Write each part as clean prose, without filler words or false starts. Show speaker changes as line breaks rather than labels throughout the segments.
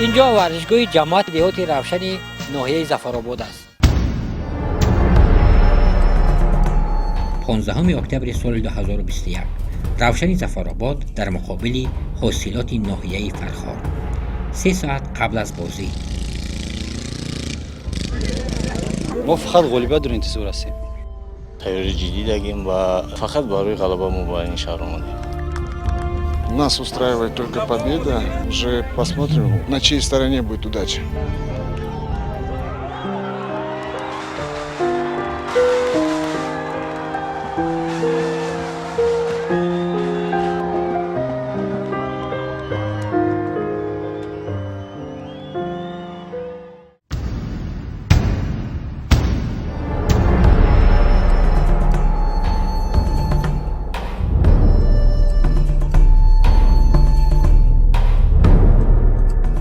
اینجا ورزشگاه جماعت دهات روشن ناحیه ظفرآباد است. 15 اکتبر سال 2021 روشن ظفرآباد در مقابل حاصلات ناحیه فرخار 3 ساعت قبل از بازی.
ما فقط غالبیت در انتظار هستیم.
تیاری جدی داریم و فقط برای غلبه ما این شهر اومدیم.
Нас устраивает только победа. Уже посмотрим, на чьей стороне будет удача.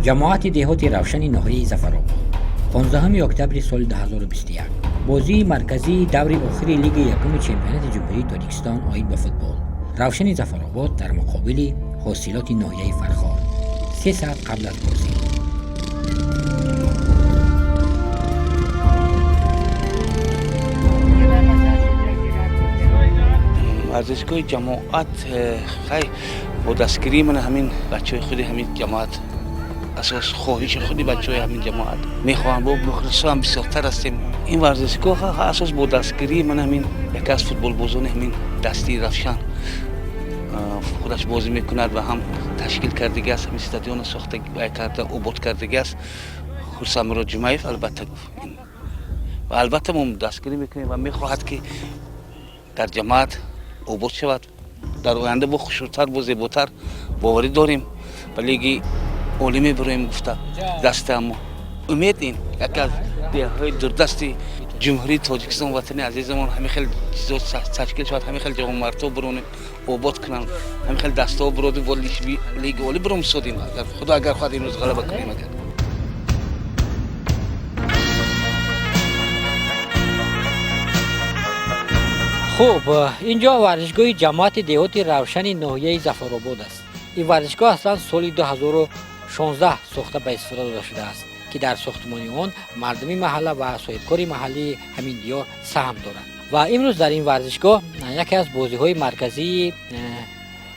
جماعت دهات روشن ناحیه ظفرآباد 15 اکتبر سال 2021 بازی مرکزی دور آخری لیگ یکم چمپیونات جمهوری تاجیکستان آید به فوتبال. روشن ظفرآباد در مقابل حاصلات ناحیه فرخار 3 ساعت قبل از بازی.
ورزشگاه جماعت خیلی با دستگیری من همین بچه های خودی همین جماعت اساس خواهش خودی بچه های همین جماعت میخواهم با مخلص هم بسیارتر هستیم. این ورزشگاه اساس با دستگیری من همین یکی از فوتبال بازان همین دستی روشن خودش بازی میکند و هم تشکیل کردگی است، همین استادیون ساخته کرده آباد کردگی است. خورسمراد جمعیف البته و البته ما دستگیری میکنیم و میخواهد که در جماعت آباد شود، در آینده با خوشتر و زیباتر باوری داریم و لیگ عالمی برایم گفته دست اما امید این یکی از دیهای دوردستی جمهوری تاجیکستان وطن عزیزمون همین خیلی چیزا تشکیل شد، همین خیلی جوان مرتب برونیم آباد کنن، همین خیلی دستا برود و لیگ عالی برام سودیم خدا اگر خواهد این روز غلبه کنیم. اگر
خوب، اینجا ورزشگاه جماعت دهات روشن ناحیه ظفرآباد است. این ورزشگاه اصلا سال 2016 ساخته به استفاده داده شده است که در ساختمان آن مردمی محله و صاحبکار محلی همین دیار سهم دارند و امروز در این ورزشگاه یکی از بازی‌های مرکزی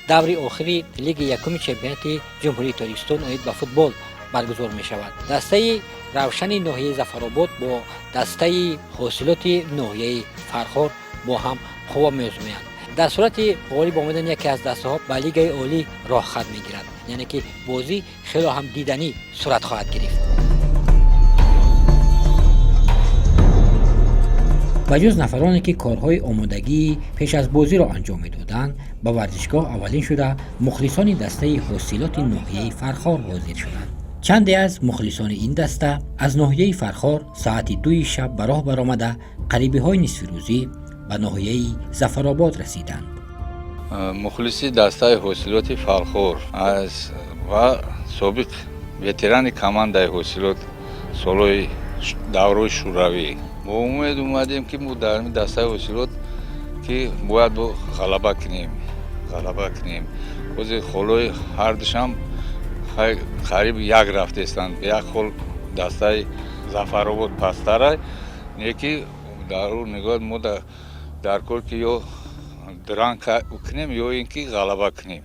دور آخری لیگ یکم چمپیونات جمهوری تاجیکستان آید به فوتبال برگزار می شود. دسته روشن ناحیه ظفرآباد با دسته حاصلات ناحیه فرخار با هم قوا می‌آزمایند. در صورت غالب آمدن یکی از دسته ها به لیگ عالی راه خط می‌گیرد، یعنی که بازی خیلی هم دیدنی صورت خواهد گرفت. بجز نفرانی که کارهای آمادگی پیش از بازی را انجام می‌دادند، به ورزشگاه اولین شده مخلصان دسته حاصلات ناحیه فرخار حاضر شدند. چندی از مخلصان این دسته از ناحیه فرخار ساعت 2 شب به راه برآمده غریبه‌های نصف روزی به ناحیه ظفرآباد رسیدند.
مخلصی دسته حاصلات فرخار از و سابق وتران کمانده حاصلات سالهای دوره شوروی با امید اومدیم که ما در این دسته حاصلات که باید با غلبه کنیم. باز خلای هر دوشم قریب یک رفته استند، یک خل دسته ظفرآباد پستره یکی در اون نگاه ما در کار که یا درنگ کنیم یا اینکه غلبه کنیم.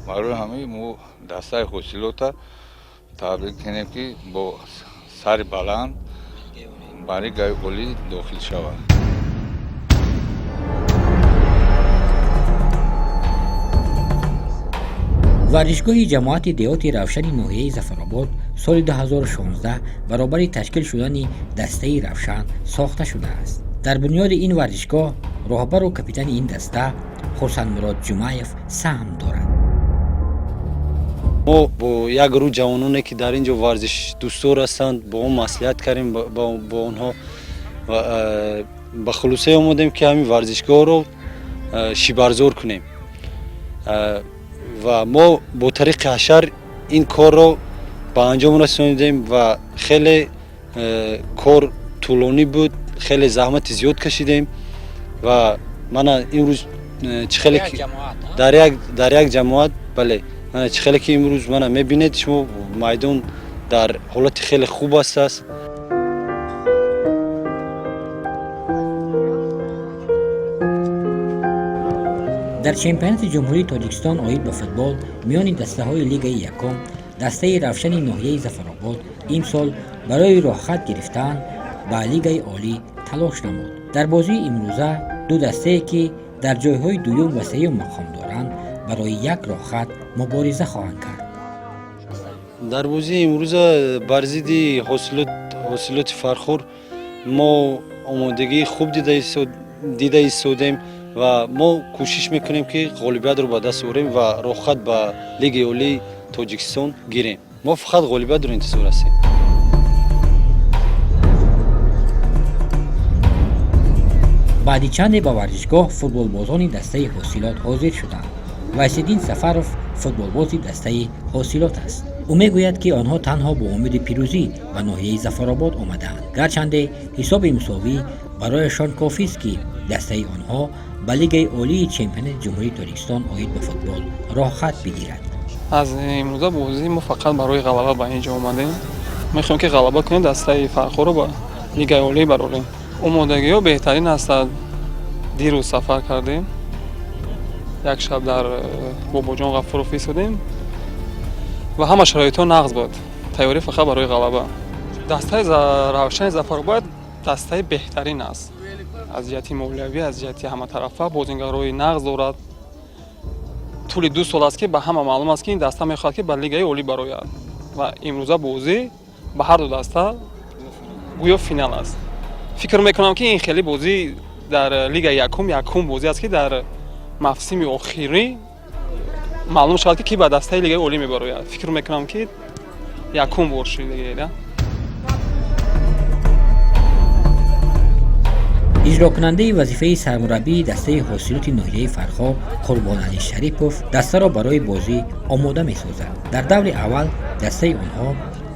برای همه ما دسته حاصلات تبدیل کنیم که با سر بلند برای گلی داخل شود.
ورزشگاه جماعت دهات روشن ناحیه ظفرآباد سال 2016 برابر تشکیل شدن دسته روشن ساخته شده است. در بنیاد این ورزشگاه راهبر و کاپیتان این دسته خورسمراد جمعیف سهم دارد.
ما با یک گروه جوانانی که در اینجا ورزش دوستدار هستند با اون مصلحت کردیم با اونها به خلاصه آمدیم که همین ورزشگاه رو شیبرزور کنیم و ما با طریق حشر این کار رو به انجام رسوندیم و خیلی کار طولانی بود، خیلی زحمت زیاد کشیدیم و من امروز چخیلی در یک جماعت بله چخیلی که امروز من میبینید شما میدان дар ҳолати хеле хуб ҳастааст.
дар чемпионати ҷумҳурии тоҷикистон оид ба футбол миёни дастаҳои лигаи якум дастаи равшани ноҳияи зафаробод имсол барои роҳхат гирифтан ба лигаи олӣ талош намуд. дар бозии имрӯза ду дастае ки дар ҷойҳои дуюм ва сеюм мақом доранд барои як роҳхат мубориза хоҳанд кард.
дар бозии имрӯза бар зидди ҳосилоти фархор мо омодагии хуб дида истодем ва мо кӯшиш мекунем ки ғолибиятро ба даст орем ва роҳхат ба лигаи олии тоҷикистон гирем. мо фақат ғолибиятро интизор ҳастем.
баъди чанде ба варзишгоҳ футболбозони дастаи ҳосилот ҳозир шуданд. вайсиддин сафаров футболбози дастаи ҳосилот аст. ӯ мегӯяд ки онҳо танҳо бо умеди пирӯзӣ ба ноҳияи зафаробод омадаанд, гарчанде ҳисоби мусовӣ барояшон кофист ки дастаи онҳо ба лигаи олии чемпионати ҷумҳурии тоҷикистон оид ба футбол роҳхат бигирад.
аз имрӯза бозӣ мо фақат барои ғалаба ба инҷо омадем. мехоҳем ки ғалаба кунем, дастаи фархорро ба лигаи олӣ барорем. омодагиҳо беҳтарин ҳастад. дирӯз сафар кардем, як шаб дар бобоҷон ғафуров истодем ва ҳама шароитҳо нағз буд. тайёрӣ фақат барои ғалаба. дастаи равшани зафаробод дастаи беҳтарин аст. аз ҷиҳати молиявӣ, аз ҷиҳати ҳаматарафа бозингарои нағз дорад. тӯли 2 сол аст ки ба ҳама маълум аст ки ин даста мехоҳад ки ба лигаи олӣ барояд ва имрӯза бозӣ ба ҳар ду даста гӯё финал аст. фикр мекунам ки ин хеле бозӣ дар лигаи якум бозӣ аст ки дар мавсими охирӣ маълум шавад ки ба дастаи лигаи олӣ мебарояд. фикр мекунам ки якум бор шуда.
иҷрокунандаи вазифаи сармураббии дастаи ҳосилоти ноҳияи Фархо Қурбонали Шарипов дастаро барои бозӣ омода месозад. дар даври аввал дастаи онҳо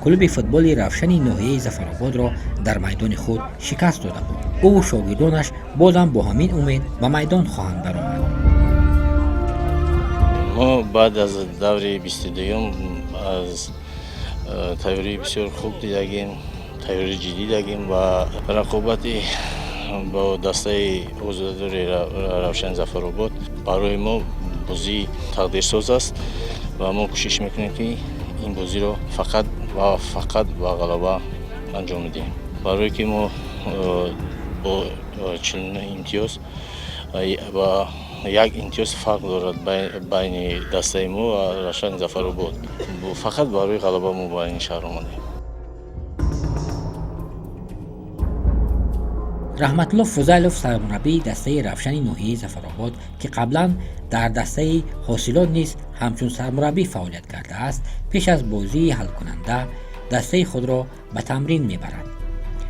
клуби футболи равшани ноҳияи Зафарободро дар майдони худ шикаст дода буд. ӯ шогирдонаш бозам бо ҳамин умед ба майдон хоҳанд баромад.
мо баъд аз даври 22-ум аз тайёрии бисёр хуб дидагим, тайёрии ҷиддӣ дидагим ва рақобати бо дастаи озодадори равшани Зафаробод барои мо бозии тақдирсоз аст ва мо кӯшиш мекунем ки ин бозиро фақат ба ғалаба анҷом медиҳем. барое ки мо бо 49 имтиёз ва як имтиёз фарқ дорад байни дастаи мо ва равшани Зафаробод. фақат барои ғалаба мо ба ин шаҳр омадем.
раҳматулло Фузайлов сармураббии дастаи равшани ноҳияи Зафаробод ки қаблан дар дастаи ҳосилот низ ҳамчун сармураббӣ фаъолият кардааст, пеш аз бозии ҳалкунанда дастаи худро ба тамрин мебарад.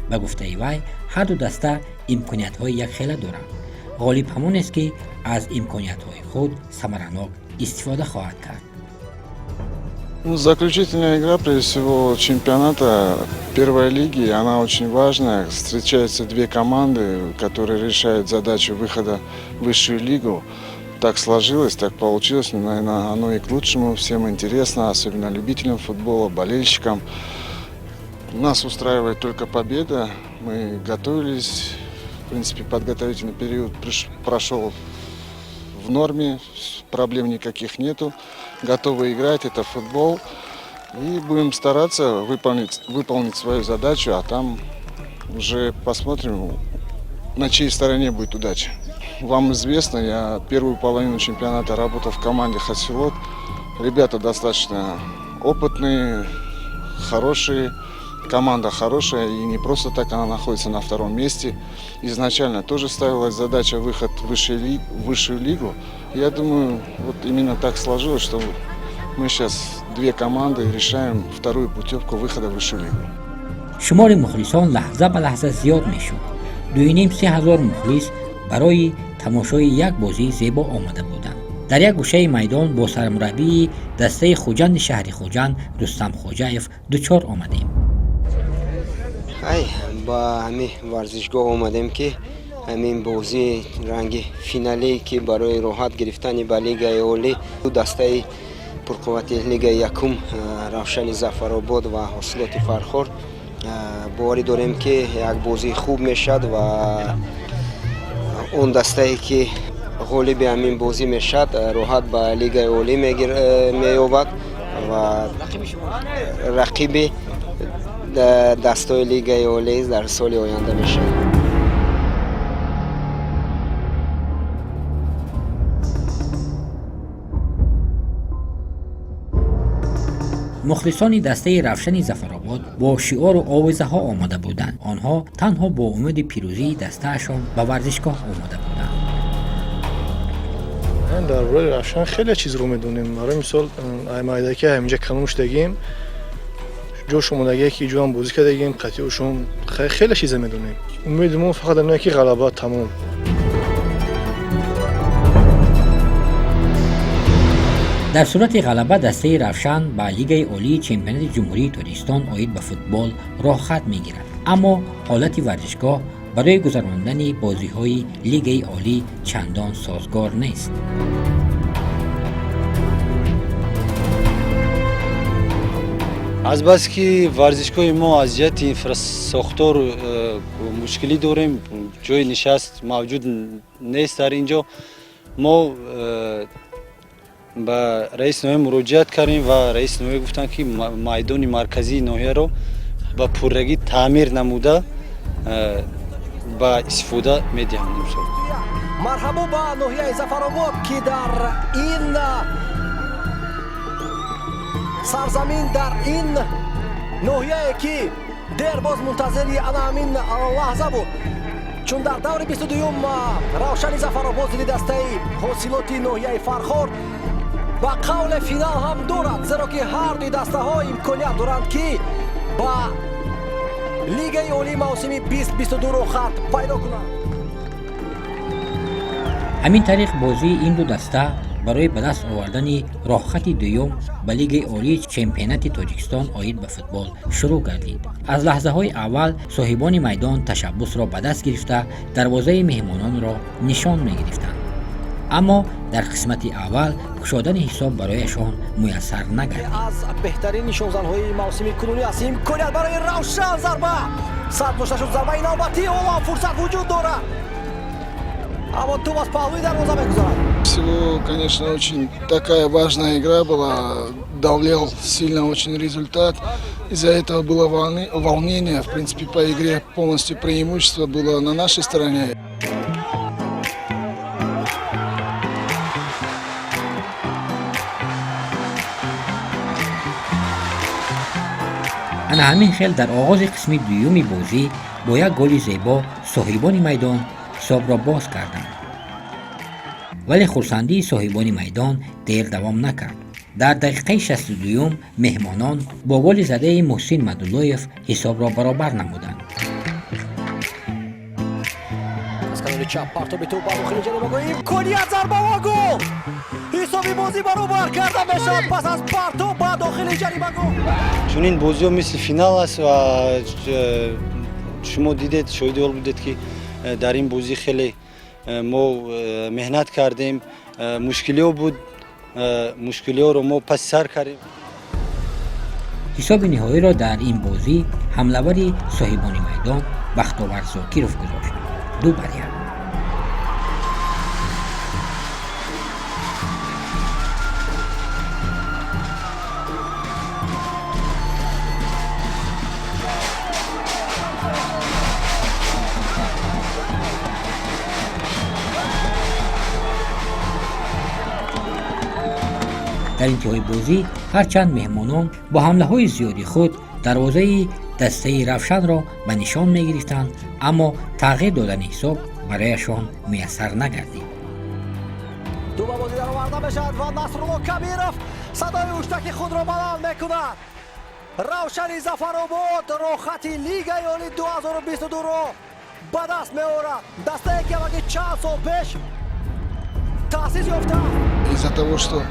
ба гуфтаи вай ҳар ду даста имкониятҳои якхела доранд. ғолиб ҳамонест ки аз имкониятҳои худ самаранок истифода хоҳад кард.
Заключительная игра, прежде всего, чемпионата первой лиги, она очень важная. Встречаются две команды, которые решают задачу выхода в высшую лигу. Так сложилось, так получилось, но, наверное, оно и к лучшему. Всем интересно, особенно любителям футбола, болельщикам. Нас устраивает только победа. Мы готовились, в принципе, подготовительный период прошел в норме, проблем никаких нету. Готовы играть, это футбол. И будем стараться выполнить свою задачу, а там уже посмотрим, на чьей стороне будет удача. Вам известно, я первую половину чемпионата работал в команде «Хасилот». Ребята достаточно опытные, хорошие. Команда хорошая, и не просто так она находится на втором месте. Изначально тоже ставилась задача выход в высшую лигу. Я думаю, вот именно так сложилось, что мы сейчас две команды решаем вторую путевку выхода в высшую лигу.
шумори мухлисон лаҳза ба лаҳза зиёд мешуд. 2,5-3,000 мухлис барои тамошои як бозии зебо омада буданд. дар як гӯшаи майдон бо сармураббии дастаи хуҷанди шаҳри хуҷанд Рустам Хоҷаев дучор омадем.
ба ҳамин варзишгоҳ омадем ки ҳамин бозии ранги финале ки барои роҳат гирифтани ба лигаи олӣ дастаи پرقوتی لیگ یکم روشن زفرآباد و حاصلات فرخور باوری داریم که یک بازی خوب میشد و اون دسته‌ای که غالب همین بازی میشد راحت به لیگ اولی مییابد و رقیب دستای لیگ اولی در سال آینده میشه.
مخلصان دسته رفشن ظفرآباد با شعار و آویزه ها آمده بودند. آنها تنها با امید پیروزی دستهشان به ورزشگاه آمده بودند.
درباره رفشن خیلی چیز رو میدونیم. برای مثال ایمایده که همینجا کلمش دگیم جوش اومدگی که جو هم بازی کردیم قطعیشون خیلی چیز میدونیم. امیدمون فقط اینه که غلبه تمام.
در صورت غلبه دسته رفشن به لیگ اولی چمپیونات جمهوری تاجیکستان آید به فوتبال راه خط میگیرد، اما حالت ورزشگاه برای گذراندن بازی‌های لیگ اولی چندان سازگار نیست.
از بس که ورزشگاه ما از جهت اینفراستراکچور مشکلی داریم، جای نشست موجود نیست در اینجا. ما به رئیس ناحیه مراجعت کردیم و رئیس ناحیه گفتن که میدان مرکزی ناحیه رو با پررگی تعمیر نموده با استفاده میدیم.
مرحبا با ناحیه ظفرآباد که در این سرزمین، در این ناحیه که دیر باز منتظری همین لحظه بود، چون در دور 22 روشن ظفرآباد زیر دسته حاصلات ناحیه فرخور و قول فینال هم دارد، زیرا که هر دو دسته ها امکانیت دارند که با لیگ اولی موسم 2022 رو خط پیدا کنند.
همین طریق بازی این دو دسته برای به دست آوردن راه خط دوم به لیگ اولی چمپیونات تاجیکستان آید به فوتبال شروع گردید. از لحظه های اول صاحبان میدان تشبث را به دست گرفته دروازه مهمانان را نشان می گرفتند، اما در قسمت اول گشادن حساب برایشان میسر نگردید.
از بهترین نشانزن‌های موسم کنونی است. امکانیت برای روشن ضربه صد داشته شد، ضربه نوبتی و فرصت وجود دارد، اما تو از پاولوی дороза میگذارد.
Всего, конечно, очень такая важная игра была, давлел сильно очень результат. Из-за этого было волнение. В принципе, по игре полностью преимущество было на нашей стороне.
انا همین خیل در آغاز قسم دومی بازی با یک گل زیبا صاحبان میدان حساب را باز کردند، ولی خرسندی صاحبان میدان دیر دوام نکرد. در دقیقه 62 مهمانان با گل زده محسن مدولایف حساب را برابر نمودند.
از کنار چپ پرتاب توپ با داخل جریمه گل، امکانیت ضربه و گل. حسابی بازی برابر کرده میشد پس از پرتاب با داخل جریمه گل.
چون این بازی ها مثل فینال است و شما دیدید، شاهد اول بودید که در این بازی خیلی ما مهنت کردیم. مشکلی ها بود، مشکلی ها رو ما پس سر کردیم.
حساب نهایی را در این بازی حمله‌ور صاحبان میدان بختاور زاکیروف گذاشت. 2-1. در انتهای بازی هرچند مهمانان با حمله های زیادی خود دروازه دسته رفشن را به نشان می گرفتند، اما تغییر دادن حساب برایشان میسر نگردید.
دو با بازی در آورده بشد و نصرالله کبیرов صدای هشدک خود را بلند میکند. روشن ظفرآباد را خط لیگ اولی 2022 را به دست میآورد. دسته که اگه چند سال پیش تأسیس یافته.
Из-за того, что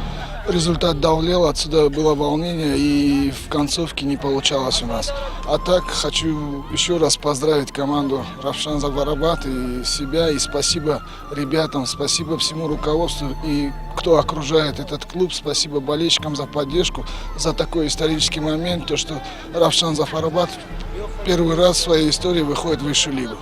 результат давлел, отсюда было волнение, и в концовке не получалось у нас. А так хочу еще раз поздравить команду Равшан Зафаробад и себя, и спасибо ребятам, спасибо всему руководству и кто окружает этот клуб, спасибо болельщикам за поддержку, за такой исторический момент, то, что Равшан Зафаробад первый раз в своей истории выходит в высшую лигу.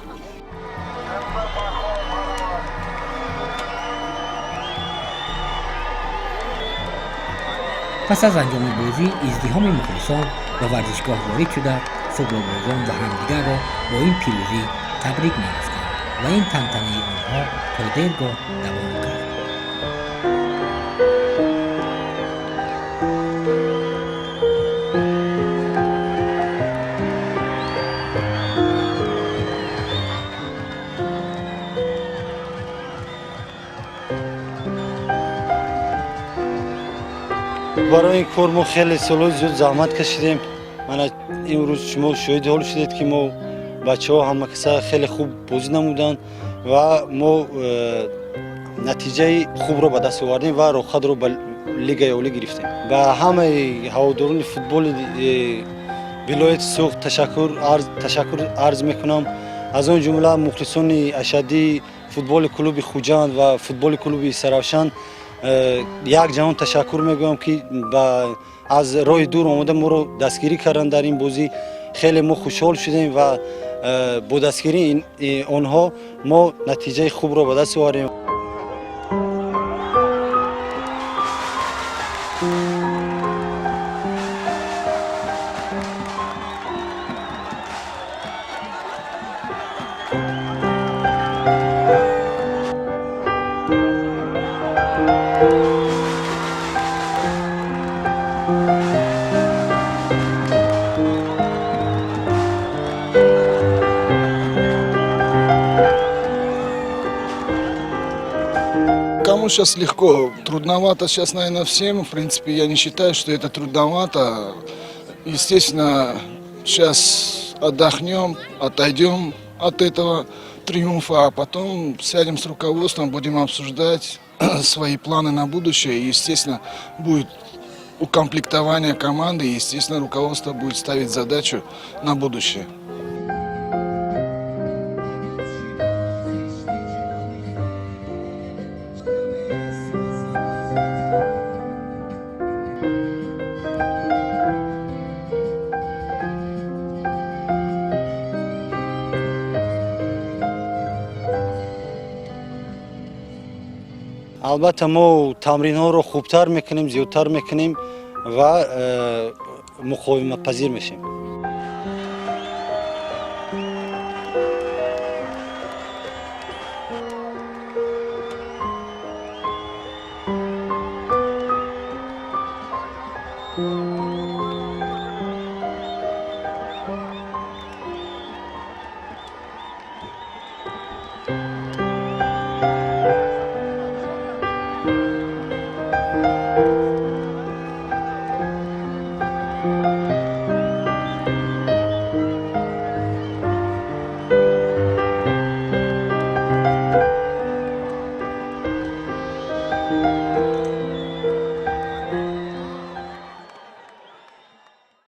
پس از انجام بازی ازدحام مخلصان به ورزشگاه وارد شده فوتبالبازان و همدیگر را با این پیروزی تبریک می‌گفتند و این تنتنه آنها تا دیرگاه دوام کرد.
برای این کار ما خیلی سال‌های زیاد زحمت کشیدیم. من امروز شما شاهد حال شدید که ما بچه‌ها همه کسا خیلی خوب بازی نمودن و ما نتیجه خوب رو به دست آوردیم و روخت رو به لیگ اولی گرفتیم. به همه هواداران فوتبال ولایت سوخت تشکر عرض میکنم. از اون جمله مخلصان اشدی فوتبال کلوب خوجند و فوتبال کلوب سراوشان یک جهان تشکر میگویم که از راه دور آمده ما رو دستگیری کردن در این بازی. خیلی ما خوشحال شدیم و با دستگیری آنها ما نتیجه خوب رو به دست آوردیم.
Кому сейчас легко? Трудновато сейчас, наверное, всем. В принципе, я не считаю, что это трудновато. Естественно, сейчас отдохнем, отойдем от этого триумфа, а потом сядем с руководством, будем обсуждать свои планы на будущее. И, естественно, будет укомплектование команды, и, естественно, руководство будет ставить задачу на будущее.
البته ما تمرین ها رو خوبتر میکنیم، زیادتر میکنیم و مقاومت پذیر میشیم.